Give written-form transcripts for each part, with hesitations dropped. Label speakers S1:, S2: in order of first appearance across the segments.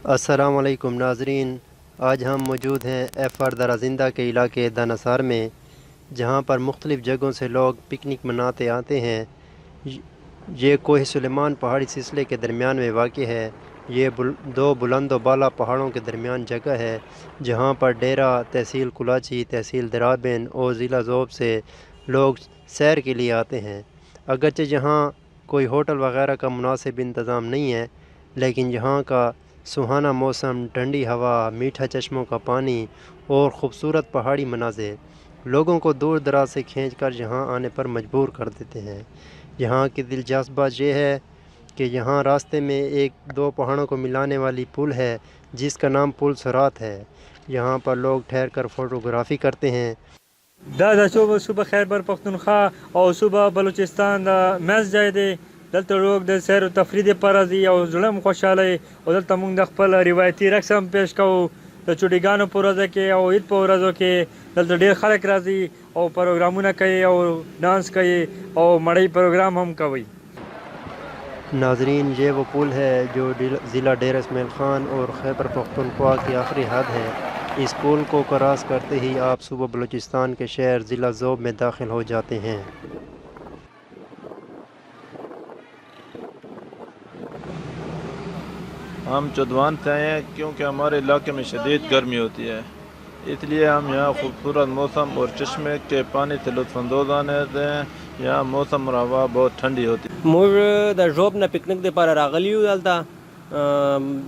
S1: अस्सलाम वालेकुम नाज़रीन। आज हम मौजूद हैं एफ़आर दराजिंदा के इलाके दानासार में, जहाँ पर मुख्तलिफ़ जगहों से लोग पिकनिक मनाते आते हैं। ये कोह सुलेमान पहाड़ी सिलसिले के दरमियान में वाक़ है। ये दो बुलंद व बाला पहाड़ों के दरमियान जगह है, जहाँ पर डेरा, तहसील कुलाची, तहसील दराबेन और ज़िला ज़ोब से लोग सैर के लिए आते हैं। अगरचे यहाँ कोई होटल वगैरह का मुनासिब इंतज़ाम नहीं है, लेकिन यहाँ का सुहाना मौसम, ठंडी हवा, मीठा चश्मों का पानी और ख़ूबसूरत पहाड़ी मनाज़िर लोगों को दूर दराज से खींच कर यहाँ आने पर मजबूर कर देते हैं। यहाँ की दिलचस्प बात यह है कि यहाँ रास्ते में एक दो पहाड़ों को मिलाने वाली पुल है, जिसका नाम पुल सरात है। यहाँ पर लोग ठहर कर फ़ोटोग्राफ़ी करते हैं।
S2: دا صوبه خیبر پختونخوا او صوبه بلوچستان د مز ځای دی. دلته لوګ د سیر او تفریح لپاره ځي او زړه هم خوشحاله. او دلته موږ د خپل روایتي رقص هم پیش کوو د چوډیګانو په ورځو کې او عید په ورځو کې. دلته ډېر خلک راځي او پروګرامونه کوي او ډانس کوي او مړی پروګرام هم کوي.
S1: नाजरीन, ये वो पुल है जो ज़िला डेरा इस्माइल ख़ान और खैबर पख्तूनख्वा की आखिरी हद है। इस पुल को क्रॉस करते ही आप सूबा बलूचिस्तान के शहर ज़िला ज़ोब में दाखिल हो जाते हैं।
S3: हम चौदवान से आए हैं क्योंकि हमारे इलाके में शदीद गर्मी होती है, इसलिए हम यहाँ खूबसूरत मौसम और चश्मे के पानी से लुत्फ़अंदोज़ आने हैं। यहाँ मौसम और हवा बहुत ठंडी होती है।
S4: موږ د ژوب نه پکنیک لپاره راغلی یو.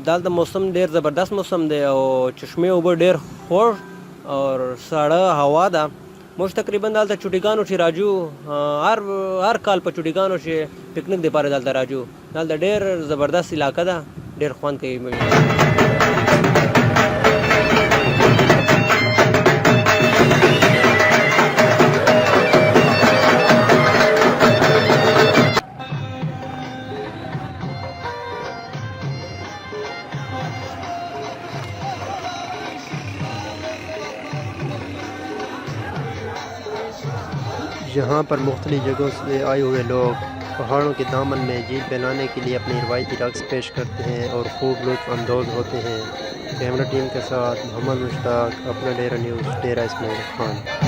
S4: دلته موسم ډیر زبردست موسم دی او چشمه اوبه ډیر خوږ او سړه هوا ده. موږ تقریبا دلته چوټیګانو چې راجو هر کال په چوټیګانو چې پکنیک لپاره دلته راجو. دلته ډیر زبردست علاقه ده، ډیر خوند کوي.
S1: यहाँ पर मुख्तलिफ़ जगहों से आए हुए लोग पहाड़ों के दामन में झील फैलाने के लिए अपनी रवायती रक़्स पेश करते हैं और खूब लुत्फ़अंदोज़ होते हैं। कैमरा टीम के साथ मोहम्मद मुश्ताक, अपना डेरा न्यूज़, डेरा इस्माइल ख़ान।